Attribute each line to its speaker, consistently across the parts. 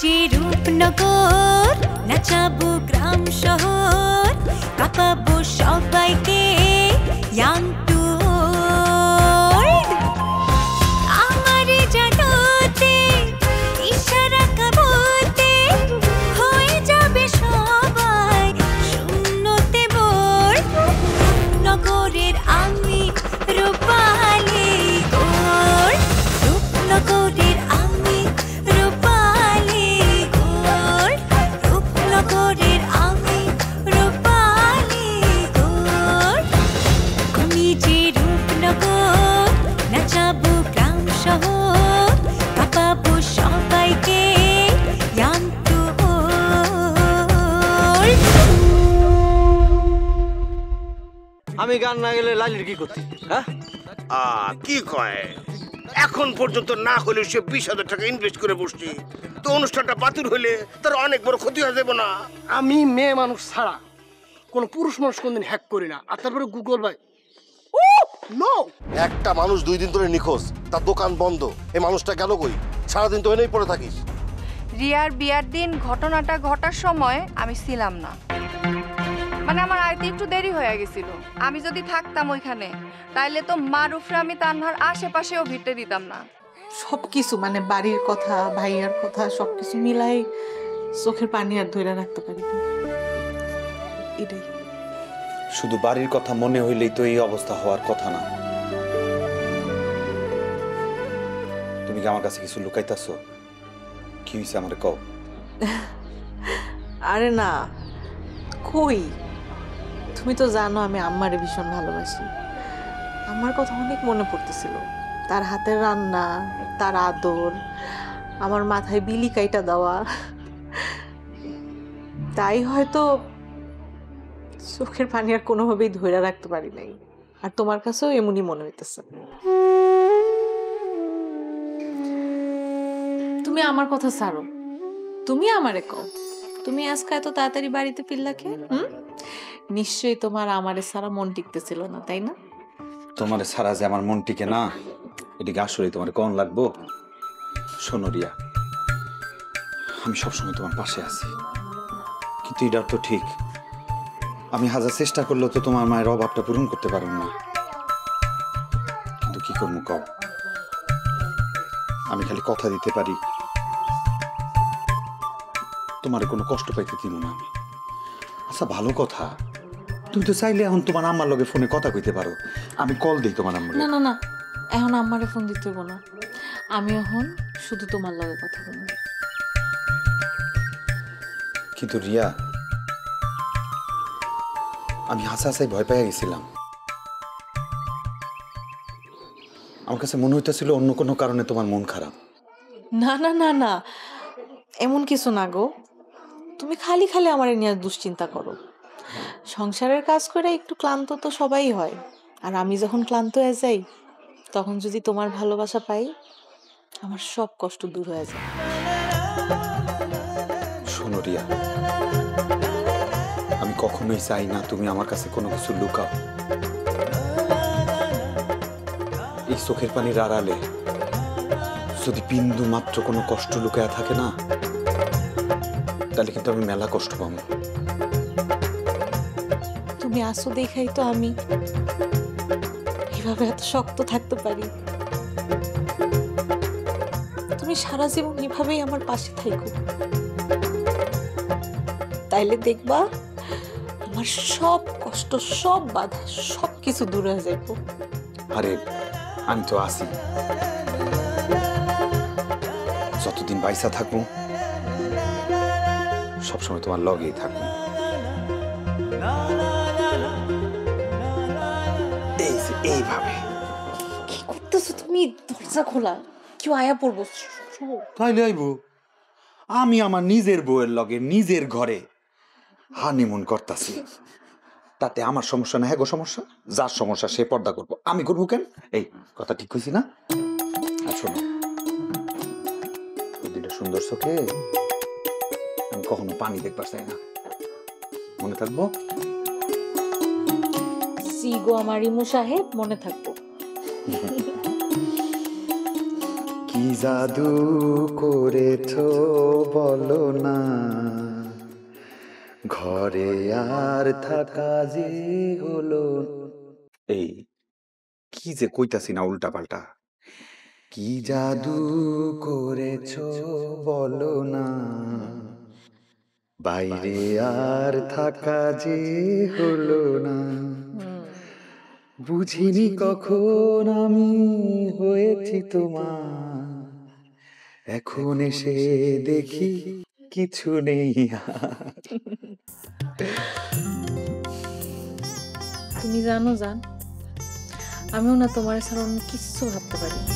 Speaker 1: যে রূপনগর, নাচাবো গ্রাম শহর, কাঁপাবো সবাইকে young to old। আমারে জানাতে ইশারা কাবুতে হয়ে যাবে সবাই শূন্যতে বোর। নগরের আমি রূপালী গোর, রূপনগরের আমি রূপালী গোর, রূপনগরের আমি রূপালী গোর। আমি যে রূপনগর, নাচাবো গ্রাম শহর, কাঁপাবো সবাইকে young to old।
Speaker 2: আমি গান না গেলে লালির কি করতে? হ্যাঁ
Speaker 3: কি কয়, এখন পর্যন্ত না হলে সে 20,000 টাকা ইনভেস্ট করে বসছি, তো অনুষ্ঠানটা বাতিল হলে তার অনেক বড় ক্ষতি হয়ে যাবে না?
Speaker 4: আমি মেয়ে মানুষ ছাড়া কোনো পুরুষ মানুষ কোনদিন হ্যাক করি না। আর তারপরে গুগল ভাই নো,
Speaker 5: একটা মানুষ 2 দিন ধরে নিখোঁজ, তার দোকান বন্ধ, এই মানুষটা গেল কই? সারাদিন তো এনেই পড়ে থাকিস।
Speaker 6: রিয়ার বিয়ার দিন ঘটনাটা ঘটার সময় আমি ছিলাম না, মানে আমার আইতে একটু দেরি হয়ে গেছিল। আমি যদি থাকতাম ওইখানে তাইলে তো মারুফরা আমি তানহার আশেপাশেও ভিড়তে দিতাম না।
Speaker 7: সবকিছু মানে বাড়ির কথা, ভাইয়ার কথা সবকিছু মিলাই চোখের পানি আর ধরে রাখতে পারি না। এটাই
Speaker 8: শুধু বাড়ির কথা মনে হইলেই তো এই অবস্থা হওয়ার কথা না। তুমি কি আমার কাছে কিছু লুকাইতাছো? কি হইছে আমারে কও।
Speaker 7: আরে না, কই, তুমি তো জানো আমি আম্মারে ভীষণ ভালোবাসি। আমার কথা অনেক মনে পড়তেছিল, তার হাতের রান্না, তার আদর, আমার মাথায় বিলি কাইটা দেওয়া। তাই হয়তো চোখের পানি আর কোনোভাবেই ধরে রাখতে পারি নাই। আর তোমার কাছেও এমনই মনে হইতেছে। তুমি আমার কথা ছাড়ো, তুমি আমারে কও, তুমি আজকে এত তাড়াতাড়ি বাড়িতে ফিরলাকে? নিশ্চয়ই তোমার আমারে ছাড়া মন টিকতেছিল না, তাই না?
Speaker 8: তোমারে ছাড়া যে আমার মন টিকে না, এদিকে আসলে তোমার কোন লাগবো? শোনো রিয়া, আমি সবসময় তোমার পাশে আছি, কিন্তু এটা তো ঠিক, আমি হাজার চেষ্টা করলেও তো তোমার মায়ের অভাবটা পূরণ করতে পারব না। কিন্তু কি করবো কও? আমি খালি কথা দিতে পারি তোমার কোনো কষ্ট পাইতে দিব না আমি। আচ্ছা ভালো কথা, তুমি তো চাইলে এখন তোমার আম্মার লগে ফোনে কথা কইতে পারো, আমি কল দিই তোমার আম্মার।
Speaker 7: না না না, এখন আম্মারে ফোন দিতে হইব না, আমি এখন শুধু তোমার লগে কথা বলবো।
Speaker 8: কিন্তু রিয়া, আমি হাসাহাসাই ভয় পেয়ে গেছিলাম। আমার কাছে মনে হইতেছিল অন্য কোনো কারণে তোমার মন খারাপ।
Speaker 7: না না না না, এমন কিছু না গো, তুমি খালি খালি আমার নিয়ে দুশ্চিন্তা করো। সংসারের কাজ করে একটু ক্লান্ত তো সবাই হয়, আর আমি যখন ক্লান্ত হয়ে যাই তখন যদি তোমার ভালোবাসা পাই, আমার সব কষ্ট দূর হয়ে যায়।
Speaker 8: শোনো রিয়া, আমি কখনোই চাই না তুমি আমার কাছে কোনো কিছু লুকাও। এই চোখের পানির আড়ালে যদি বিন্দু মাত্র কোনো কষ্ট লুকায়া থাকে না, তাহলে কিন্তু আমি মেলা কষ্ট পাবো।
Speaker 7: তুমি আসো দেখাই তো আমি এভাবে এত শক্ত থাকতে পারি। তুমি সারা জীবন এভাবেই আমার পাশে থাকো, তাইলে দেখবা আমার সব কষ্ট, সব বাধা, সব কিছু দূর হয়ে যাইব।
Speaker 8: আরে আমি তো আছি, যতদিন বাইসা থাকবো সবসময় তোমার লগেই থাকবো। এইভাবে
Speaker 7: কি করতেছো তুমি? দরজা খোলা, কেউ আয়া পড়বো।
Speaker 8: তাইলে আইবো, আমি আমার নিজের বউয়ের লগে নিজের ঘরে হানিমুন করতেছি, তাতে আমার সমস্যা না। হ্যাঁ গো, সমস্যা যার সমস্যা সে পর্দা করবো, আমি করবো কেন? এই কথা ঠিক কইছি না? আর শোনো, দুইটা সুন্দর চোখে আমি কখনো পানি দেখবার চাই না, মনে থাকবো?
Speaker 7: গো আমার ইমু সাহেব, মনে থাকবো।
Speaker 8: কি জাদু করেছো বলো না, ঘরে আর থাকা যে হলো। এই কি যে কইতাছি না উল্টা পাল্টা। কি জাদু করেছো বলো না, বাইরে আর থাকা যে হলো না। বুঝিনি কখন আমি হয়েছি তোমার, এখন এসে দেখি কিছু নেই আর।
Speaker 7: তুমি জানো জান, আমিও না তোমার ছাড়া অন্য কিচ্ছু ভাবতে পারি না।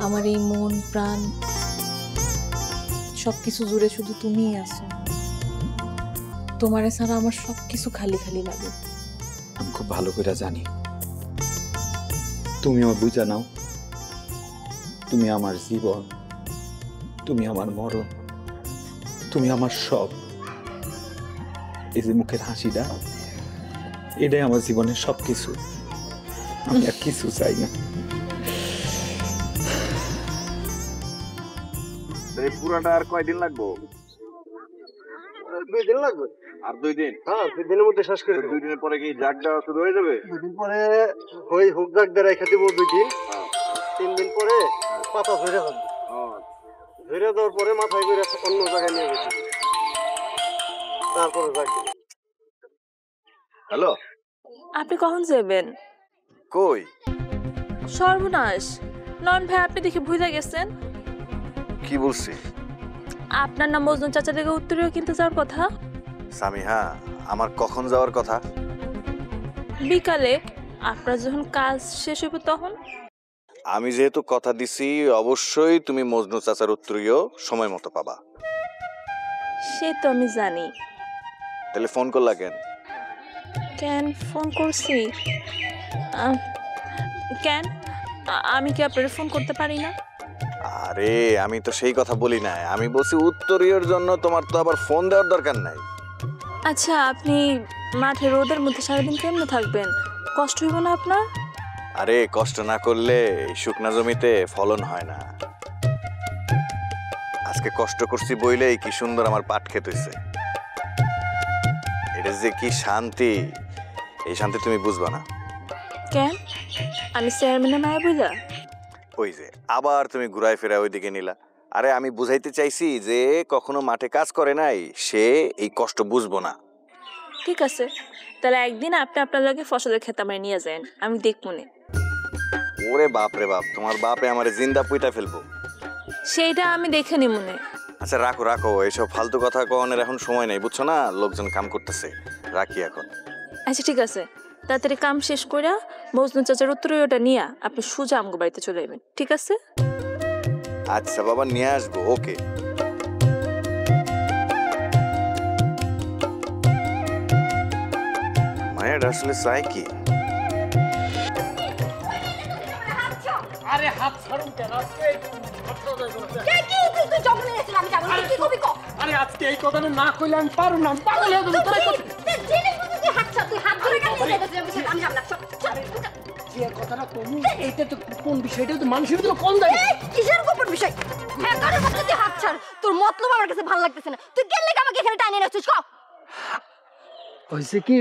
Speaker 7: আমার এই মন প্রাণ সবকিছু জুড়ে শুধু তুমিই আছো। তোমার ছাড়া আমার সবকিছু খালি খালি লাগে।
Speaker 8: আমি খুব ভালো করে জানি তুমি আমার বুঝা নাও। তুমি আমার জীবন, তুমি আমার মরণ, তুমি আমার সব। এই যে মুখের হাসিটা, এটাই আমার জীবনের সবকিছু। আমি আর কিছু চাই না।
Speaker 5: পুরাটা আর কয়দিন লাগবো?
Speaker 2: 2 দিন লাগবে।
Speaker 5: আর 2 দিন?
Speaker 2: হ্যাঁ 2 দিনের মধ্যে শেষ করে দেব।
Speaker 5: 2 দিনের পরে কি জাগ দেওয়া শুরু হয়ে যাবে?
Speaker 2: 2 দিন পরে হুক জাগ দিয়ে রেখে দিব 2 দিন। 3 দিন পরে পাতা ধরে যাবে। ধরে দেওয়ার পরে মাথায় করে অন্য জায়গায় নিয়ে গেছি, তারপরে জাগ দিব।
Speaker 5: হ্যালো,
Speaker 9: আপনি কখন যাবেন?
Speaker 5: কই?
Speaker 9: সর্বনাশ, নন ভাই আপনি দেখে ভুলে গেছেন।
Speaker 5: কি বলছি?
Speaker 9: আপনার নাম মজনু চাচা থেকে উত্তরীয় কিনতে যাওয়ার কথা।
Speaker 5: সামিহা, আমার কখন যাওয়ার কথা?
Speaker 9: বিকালে আপনার যখন কাজ শেষ হবে তখন।
Speaker 5: আমি যেহেতু কথা দিছি, অবশ্যই তুমি মজনু চাচার উত্তরীয় সময় মতো পাবা।
Speaker 9: সে তো আমি জানি।
Speaker 5: তাহলে ফোন করলা কেন?
Speaker 9: কেন ফোন করছি? কেন আমি কি আপনার ফোন করতে পারি না?
Speaker 5: আরে আমি তো সেই কথা বলি না, আমি বলছি উত্তরীয়র জন্য তোমার তো আবার ফোন দেওয়ার দরকার নাই।
Speaker 9: আচ্ছা, আপনি মাঠে রোদের মধ্যে সারাদিন কেমনে থাকবেন? কষ্ট হইব না আপনার?
Speaker 5: আরে কষ্ট না করলে এই শুকনা জমিতে ফলন হয় না। আজকে কষ্ট করছি বইলেই কি সুন্দর আমার পাট ক্ষেত হইছে। এটা যে কি শান্তি, এই শান্তি তুমি বুঝবা না।
Speaker 9: কেন আমি চেয়ারম্যানের মায়া বুঝা?
Speaker 5: ওই যে আবার তুমি ঘুরাই ফেরা ওইদিকে নিলা। আরে আমি বুঝাইতে চাইছি যে কখনো মাঠে কাজ করে নাই সে এই কষ্ট বুঝবো না।
Speaker 9: ঠিক আছে, তাহলে একদিন আপনি আপনার লগে ফসলের ক্ষেত আমায় নিয়ে যান, আমি দেখবো না।
Speaker 5: ওরে বাপ রে বাপ, তোমার বাপে আমারে জিন্দা পুইটা ফেলবো।
Speaker 9: সেইটা আমি দেখে নি মনে।
Speaker 5: আচ্ছা রাখো রাখো, এইসব ফালতু কথা কওয়ানোর এখন সময় নেই, বুঝছো না? লোকজন কাম করতেছে, রাখি এখন।
Speaker 9: আচ্ছা ঠিক আছে, তাড়াতাড়ি কাম শেষ করে মজনু চাচার উত্তরীয়টা নিয়ে আপনি সোজা আমগো বাড়িতে চলে যাবেন, ঠিক আছে?
Speaker 5: আচ্ছা বাবা, নিয়ে আসবো। ওকে। মায়ের আসলে চাই কি?
Speaker 4: আরে হাত ছাড়ুন কেন? আরে আজকে এই কথাটা না কইলে আমি পারুম না, আমি পাগল হয়ে যাবো। যে কথাটা কমু এইটা তো কোন বিষয়টা তো মানুষের ভিতরে কম যায়।
Speaker 10: কিসের গোপন বিষয়? হ্যাঁ কারো কথা তুই হাত ছাড়, তোর মতলব আমার কাছে ভালো লাগতেছে না। তুই গেলে আমাকে এখানে টানিয়ে রাখছিস।
Speaker 4: হয়েছে কি,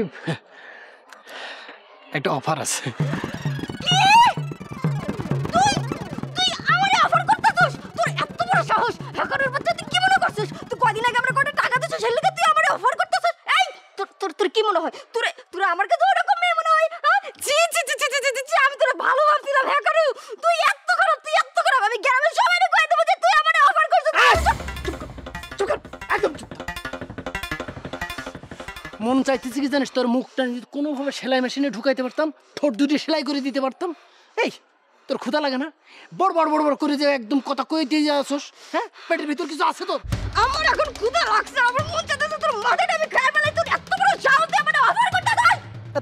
Speaker 4: একটা অফার আছে।
Speaker 10: তুই আমারে অফার করতেছিস? তোর এত বড় সাহস! হ্যাকারের বাচ্চা, তুই কি মনে করছিস? তুই কয়দিন আগে আমরা কত টাকা দিছিস, সেই লাগা তুই আমারে অফার করতেছিস? এই তোর কি মনে হয়? তোর আমার কাছে ওরকম মেয়ে মনে হয়? জি জি জি জি জি জি, আমি তোরে ভালো ভাবছিলাম। হ্যাকার তুই এত খারাপ, তুই এত খারাপ। আমি গ্রামের সবাইকে কয়ে দেবো যে তুই আমারে অফার করছিস।
Speaker 4: চুপ কর, একদম চুপ। মন চাইতেছি কি জানিস, তোর মুখটা যদি কোনোভাবে সেলাই মেশিনে ঢুকাইতে পারতাম, ঠোঁট দুটি সেলাই করে দিতে পারতাম। এই তোর ক্ষুধা লাগে না? বড় বড় বড় বড় করে যে একদম কথা কই দিয়ে যাচ্ছস। হ্যাঁ, পেটের ভিতর কিছু আছে তোর?
Speaker 10: আমার এখন ক্ষুধা লাগছে, আমার মন চাইতেছে তোর মাথাটা আমি খাই ফেলাই। তোর এত বড় সাহস দিয়ে আমারে অফার করতেছিস?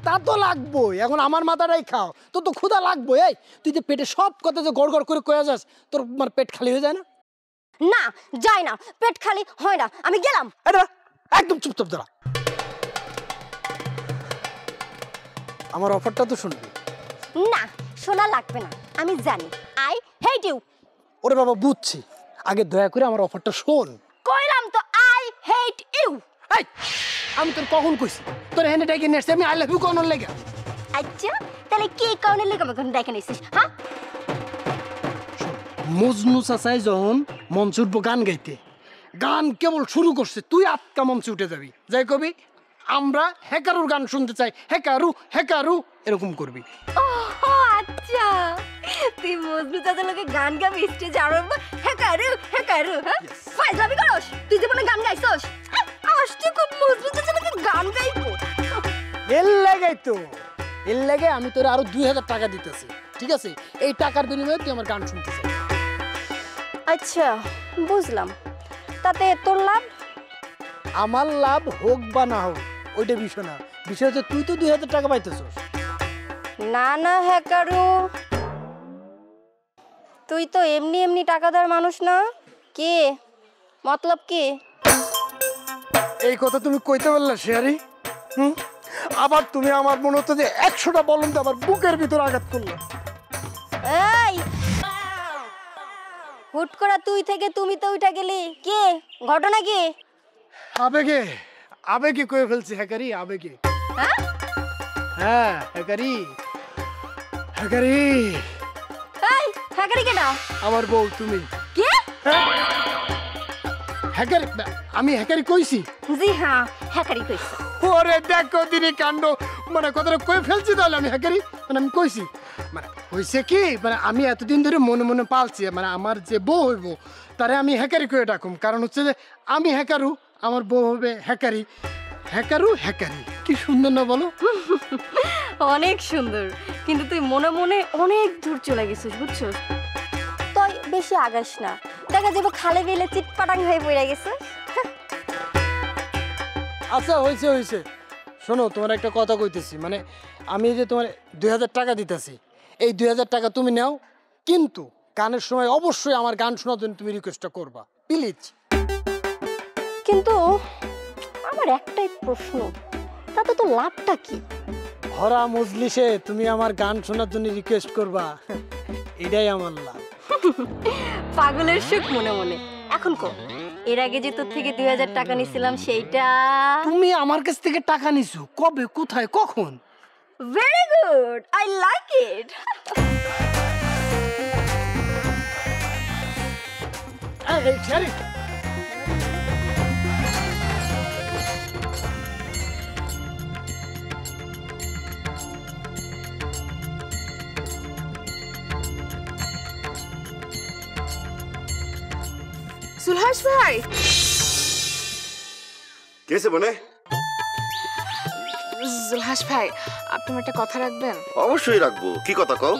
Speaker 4: তা তো লাগবোই, এখন আমার মাথাটাই খাও। তোর তো ক্ষুধা লাগবো। এই তুই যে পেটে সব কথা যে গড় গড় করে কয়ে যাস, তোর মানে পেট খালি হয়ে যায় না?
Speaker 10: না যায় না, পেট খালি হয় না। আমি গেলাম।
Speaker 4: একদম চুপচাপ দাঁড়া। আমার অফারটা তো শুনবি।
Speaker 10: না শোনা লাগবে না, আমি জানি। I hate you.
Speaker 4: ওরে বাবা বুঝছি, আগে দয়া করে আমার অফারটা শোন।
Speaker 10: কইলাম তো আই হেট ইউ।
Speaker 4: এই আমি তোর কখন কইছি তোর এনে ডেকে নিয়ে আসছি আমি আই লাভ ইউ কোন লেগে?
Speaker 10: আচ্ছা তাহলে কি কারণে লেগে আমাকে ডেকে নিছিস? হ্যাঁ
Speaker 4: মজনু চাচাই যখন মঞ্চে উঠবো গান গাইতে, গান কেবল শুরু করছে তুই আটকা মঞ্চে উঠে যাবি, যাই কবি আমরা হ্যাকারুর গান শুনতে চাই, হ্যাকারু হ্যাকারু এরকম করবি।
Speaker 10: ও আচ্ছা তুই মজনু চাচার লগে গান গাবি স্টেজে আর হ্যাকারু হ্যাকারু। হ্যাঁ ফাইজলামি করস? তুই জীবনে গান গাইছস? আসতে খুব মজনু চাচার লগে গান গাইবো
Speaker 4: এর লাগাই তো, এর লাগে আমি তোর আরো 2000 টাকা দিতেছি, ঠিক আছে? এই টাকার বিনিময়ে তুই আমার গান শুনতে চাই।
Speaker 10: আচ্ছা বুঝলাম, তাতে তোর লাভ?
Speaker 4: আমার লাভ হোক বা না হোক ওইটা বিষয় না, বিষয় হচ্ছে তুই তো 2000 টাকা পাইতেছস।
Speaker 10: না না হ্যাকারু, তুই তো এমনি এমনি টাকাদার মানুষ না। কি মতলব কি?
Speaker 4: এই কথা তুমি কইতে পারলে শেয়ারি? আবার তুমি আমার মনে হতো যে 100টা বলুন তো আমার বুকের ভিতর আঘাত করলো।
Speaker 10: এই হুট করে তুই থেকে তুমি তো উঠে গেলি, কি ঘটনা কি?
Speaker 4: আবেগে আবেগে কয়ে ফেলছি হ্যাকারি, আবেগে।
Speaker 10: হ্যাঁ
Speaker 4: হ্যাঁ হ্যাকারি হ্যাকারি।
Speaker 10: এই হ্যাকারি কেডা?
Speaker 4: আমার বউ তুমি।
Speaker 10: কি
Speaker 4: হ্যাকারি? আমি হ্যাকারি কইছি?
Speaker 10: জি হ্যাঁ হ্যাকারি কইছি।
Speaker 4: ওরে দেখো দিদি কাণ্ড, মানে কথাটা কয়ে ফেলছি তাহলে আমি হ্যাকারি, মানে আমি কইছি। মানে হয়েছে কি, মানে আমি এতদিন ধরে মনে মনে পালছি, মানে আমার যে বউ হইব তারে আমি হ্যাকারি করে ডাকুম, কারণ হচ্ছে যে আমি হ্যাকারু, আমার বউ হবে হ্যাকারি, হ্যাকারু হ্যাকারি। কি সুন্দর না বলো?
Speaker 10: অনেক সুন্দর, কিন্তু তুই মনে মনে অনেক দূর চলে গেছিস বুঝছিস? তুই বেশি আগাস না, দেখা যাবো খালে বেলে চিটপাটাং হয়ে পড়ে গেছে।
Speaker 4: আচ্ছা হয়েছে হয়েছে, শোনো তোমার একটা কথা কইতেছি, মানে আমি যে তোমার 2000 টাকা দিতেছি, এই 2000 টাকা তুমি নাও, কিন্তু গানের সময় অবশ্যই আমার গান শোনার জন্য তুমি রিকোয়েস্টটা করবা প্লিজ।
Speaker 10: কিন্তু আমার একটাই প্রশ্ন, তাতে তো লাভটা কি?
Speaker 4: ভরা মজলিসে তুমি আমার গান শোনার জন্য রিকোয়েস্ট করবা, এটাই আমার লাভ।
Speaker 10: পাগলের সুখ মনে মনে। এখন কো, এর আগে যে তোর থেকে 2000 টাকা নিছিলাম সেইটা?
Speaker 4: তুমি আমার কাছ থেকে টাকা নিছো কবে, কোথায়, কখন?
Speaker 10: Very good, I like it.
Speaker 4: এই ছেড়ে
Speaker 11: সুলহাস ভাই।
Speaker 3: কেসে বনে?
Speaker 11: সুলহাস ভাই আপনি আমার একটা কথা রাখবেন?
Speaker 3: অবশ্যই রাখবো। কি কথা কও?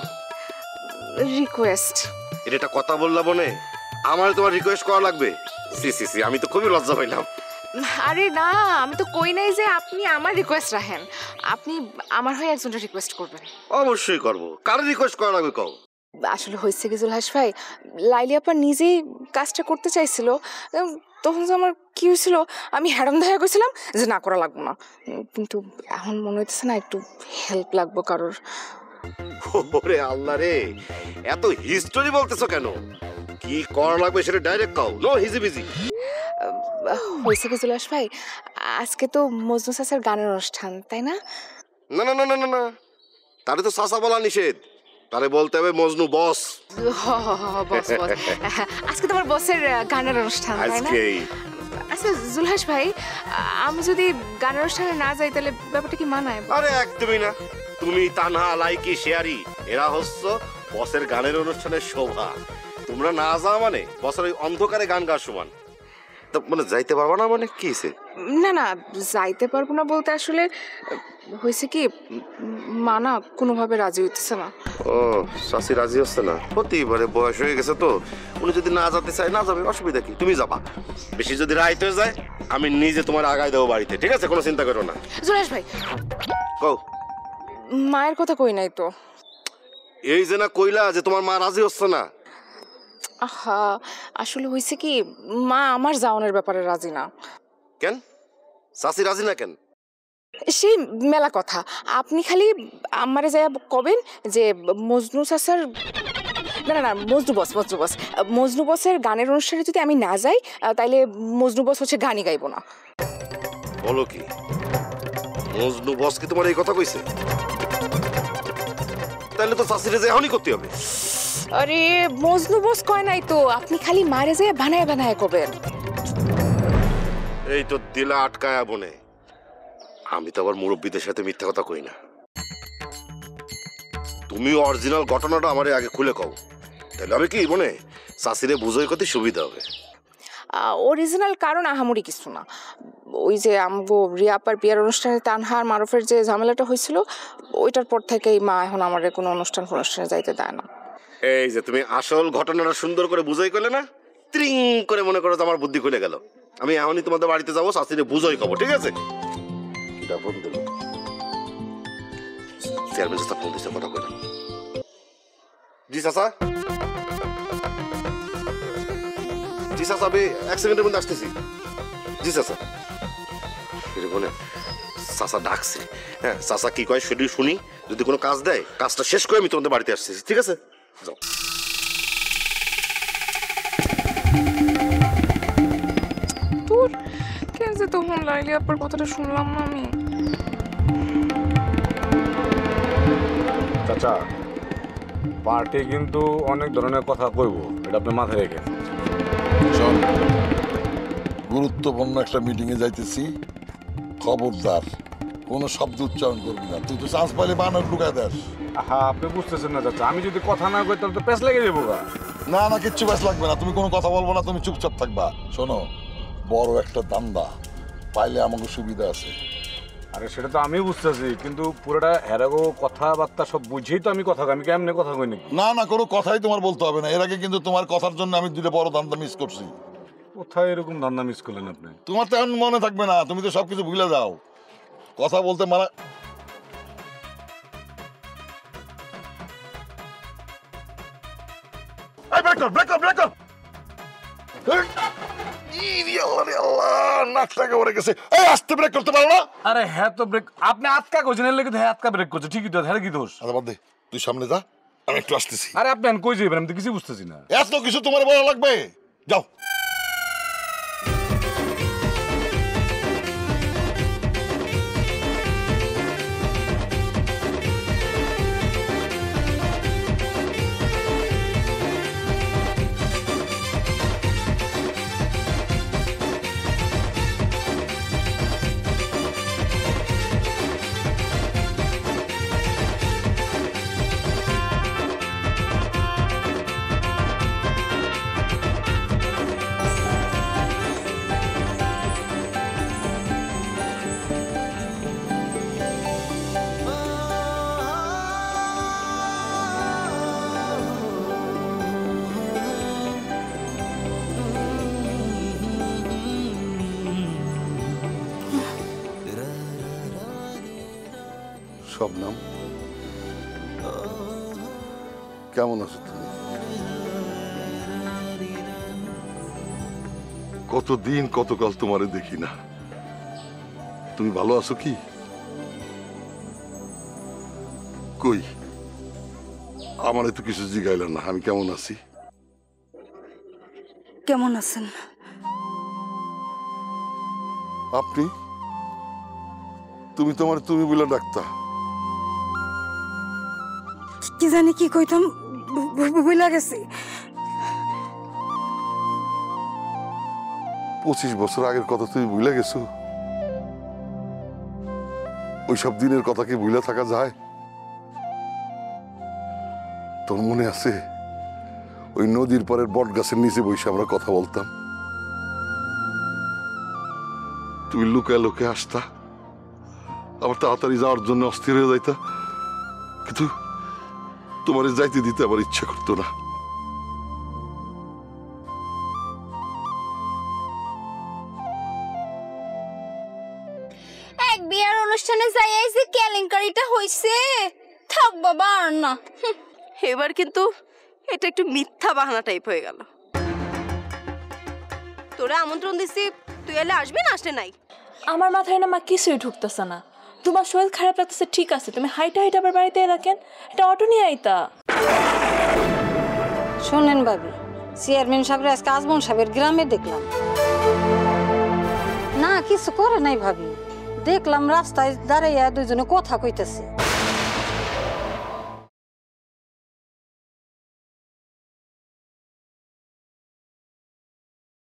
Speaker 11: রিকোয়েস্ট।
Speaker 3: এটা একটা কথা বললা বনে, আমার তোমার রিকোয়েস্ট করা লাগবে? সি সি সি, আমি তো খুবই লজ্জা পাইলাম।
Speaker 11: আরে না, আমি তো কই নাই যে আপনি আমার রিকোয়েস্ট রাখেন, আপনি আমার হয়ে একজনের রিকোয়েস্ট করবেন।
Speaker 3: অবশ্যই করবো। কার রিকোয়েস্ট করা লাগবে কও?
Speaker 11: আসলে হয়েছে কি জুলহাস ভাই, লাইলি আপা নিজেই কাজটা করতে চাইছিল, তখন যে আমার কি হয়েছিল, আমি হ্যারাম দেখা গেছিলাম যে না করা লাগবো না, কিন্তু এখন মনে হইতেছে না একটু হেল্প লাগবো কারোর।
Speaker 3: ওরে আল্লাহ রে, এত হিস্টোরি বলতেছো কেন? কি করা লাগবে সেটা ডাইরেক্ট কও, নো হিজি বিজি।
Speaker 11: হয়েছে কি জুলহাস ভাই, আজকে তো মজনু চাচার গানের অনুষ্ঠান, তাই না?
Speaker 3: না না না না না না, তারে তো চাচা বলা নিষেধ, তারে বলতে হবে মজনু বস।
Speaker 11: বস বস, আজকে তোমার বসের গানের অনুষ্ঠান, তাই না? আচ্ছা জুলহাস ভাই, আমি যদি গানের অনুষ্ঠানে না যাই তাহলে ব্যাপারটা কি মানায়?
Speaker 3: আরে একদমই না, তুমি তানহা, লাইকি, শেয়ারি এরা হচ্ছ বসের গানের অনুষ্ঠানের শোভা। তোমরা না যাও মানে বসের ওই অন্ধকারে গান গাওয়ার সমান। তো মানে যাইতে পারবা না মানে কি হয়েছে?
Speaker 11: না না, যাইতে পারবো না বলতে আসলে হয়েছে কি, মানা কোনোভাবে রাজি হইতেছে না।
Speaker 3: ও শাশি রাজি হচ্ছে না? হতেই পারে, বয়স হয়ে গেছে তো, উনি যদি না যেতে চায় না যাবে, অসুবিধা কি? তুমি যাবা। বেশি যদি রাইত হয়ে যায় আমি নিজে তোমার আগায় দেবো বাড়িতে, ঠিক আছে? কোনো চিন্তা করো না।
Speaker 11: জুলহাস ভাই
Speaker 3: কও।
Speaker 11: মায়ের কথা কই নাই তো।
Speaker 3: এই যে না কইলা যে তোমার মা রাজি হচ্ছে না।
Speaker 11: আহা, আসলে হয়েছে কি, মা আমার যাওয়ানোর ব্যাপারে রাজি না।
Speaker 3: কেন শাশি রাজি না কেন?
Speaker 11: সেই মেলা কথা, আপনি খালি আমারে যাই কবেন যে মজনু চাচার না না না মজনু বস মজনু বসের গানের অনুষ্ঠানে যদি আমি না যাই তাইলে মজনু বস হচ্ছে গানই গাইবো না।
Speaker 3: বলো কি মজনু বস কি তোমার এই কথা কইছে? তাহলে তো চাষিরে যে এখনই করতে হবে।
Speaker 11: আরে মজনু বস কয় নাই তো, আপনি খালি মারে যেয়ে বানায় বানায় করবেন।
Speaker 3: এই তো দিলা আটকায়া বনে, আমি তো আবার মুরব্বীদের সাথে মিথ্যা কথা কই না। তুমি অরিজিনাল ঘটনাটা আমারে আগে খুলে কও, তাহলে আমি কি বনে চাষিরে বুঝোই করতে সুবিধা হবে।
Speaker 11: অরিজিনাল কারণ আহামরি কিছু না, ওই যে আমগো রিয়াপার বিয়ার অনুষ্ঠানে তানহা আর মারুফের যে ঝামেলাটা হয়েছিল ওইটার পর থেকেই মা এখন আমার কোনো অনুষ্ঠানে যাইতে দেয় না।
Speaker 3: এই যে তুমি আসল ঘটনাটা সুন্দর করে বুঝাই করলে না, ত্রিং করে মনে করো আমার বুদ্ধি খুলে গেল। আমি এখনই তোমাদের বাড়িতে যাবো, চাষিরে বুঝোই কব, ঠিক আছে? কিটা ফোন দিল, চেয়ারম্যান চাচা ফোন দিচ্ছে, কথা কইলাম। জি চাচা, জি চাচা আমি 1 সেকেন্ডের মধ্যে আসতেছি। জি চাচা, বলে চাচা ডাকছে। হ্যাঁ চাচা কি কয় সেটি শুনি, যদি কোনো কাজ দেয় কাজটা শেষ করে আমি তোমাদের বাড়িতে আসতেছি, ঠিক আছে? যাও।
Speaker 11: তোর কেন যে তখন লাইলি আপার কথাটা শুনলাম না আমি।
Speaker 12: চাচা পার্টি কিন্তু অনেক ধরনের কথা কইব, এটা আপনি মাথায় রেখে।
Speaker 13: শোন, গুরুত্বপূর্ণ একটা মিটিংয়ে যাইতেছি, খবরদার কোনো শব্দ উচ্চারণ করবি না। তুই তো চান্স পাইলে বানর ঢুকায় দেস।
Speaker 12: হ্যাঁ আপনি বুঝতেছেন না চাচা, আমি যদি কথা না কই তাহলে তো পেছ লেগে যাবো।
Speaker 13: না না কিচ্ছু ব্যাস লাগবে না, তুমি কোনো কথা বলবো না, তুমি চুপচাপ থাকবা। শোনো, বড় একটা দান্দা পাইলে আমাকে সুবিধা আছে।
Speaker 12: আরে সেটা তো আমি বুঝতেছি, কিন্তু পুরোটা হেরাগো কথাবার্তা সব বুঝেই তো আমি কথা কই। আমি কেমনে কথা কই নাকি?
Speaker 13: না না কোনো কথাই তোমার বলতে হবে না। এর আগে কিন্তু তোমার কথার জন্য আমি 2টা বড় দান্দা মিস করছি।
Speaker 12: কোথায় এরকম ধান্দা মিস করলেন আপনি?
Speaker 13: তোমার তো এখন মনে থাকবে না, তুমি তো সবকিছু ভুলে যাও। কথা বলতে মারা
Speaker 12: আরে হ্যাঁ তো ব্রেক আপনি আটকা করছেন, এর লেগে তো হ্যাঁ আটকা ব্রেক করছে, ঠিকই তো। হ্যাঁ কি দোষ?
Speaker 13: তুই সামনে যা, আমি একটু আসতেছি।
Speaker 12: আরে আপনি কই যাবেন? আমি তো কিছু বুঝতেছি না।
Speaker 13: এত কিছু তোমার বলা লাগবে, যাও। শবনম, কেমন আছো তুমি? কতদিন কতকাল তোমারে দেখি না, তুমি ভালো আছো কি? কই আমারে তো কিছু জিগাইল না, আমি কেমন আছি?
Speaker 10: কেমন আছেন
Speaker 13: আপনি? তুমি তোমার তুমি বলে ডাকতা।
Speaker 10: কি জানি কি কইতাম, ভুলে গেছি।
Speaker 13: 25 বছর আগের কথা তুমি ভুলে গেছো? ওইসব দিনের কথা কি ভুলে থাকা যায়? তোর মনে আছে ওই নদীর পাড়ের বট গাছের নিচে বসে আমরা কথা বলতাম? তুমি লুকায় লুকায় আসতা, আবার তাড়াতাড়ি যাওয়ার জন্য অস্থির হয়ে যাইতা, কিন্তু তোমার যাইতে দিতে আমার ইচ্ছা করতো না।
Speaker 10: এক বিয়ার অনুষ্ঠানে যাই আইছি, কেলেঙ্কারিটা হইছে। থাক বাবা আর না।
Speaker 14: এবার কিন্তু এটা একটু মিথ্যা বাহানা টাইপ হয়ে গেল। তোরা আমন্ত্রণ দিছি, তুই এলে আসবি না আসলে নাই?
Speaker 9: আমার মাথায় না মা কিছুই ঢুকতেছে না। তোমার শরীর খারাপ লাগতেছে ঠিক আছে, তুমি হাইটা হাইটা আবার বাড়িতে রাখেন, একটা অটো নিয়ে আইতা।
Speaker 15: শোনেন ভাবি, চেয়ারম্যান সাহেবের আজকে আজমল সাহেবের গ্রামে দেখলাম। না কিছু করে নাই ভাবি, দেখলাম রাস্তায় দাঁড়াইয়া দুইজনে কথা কইতেছে।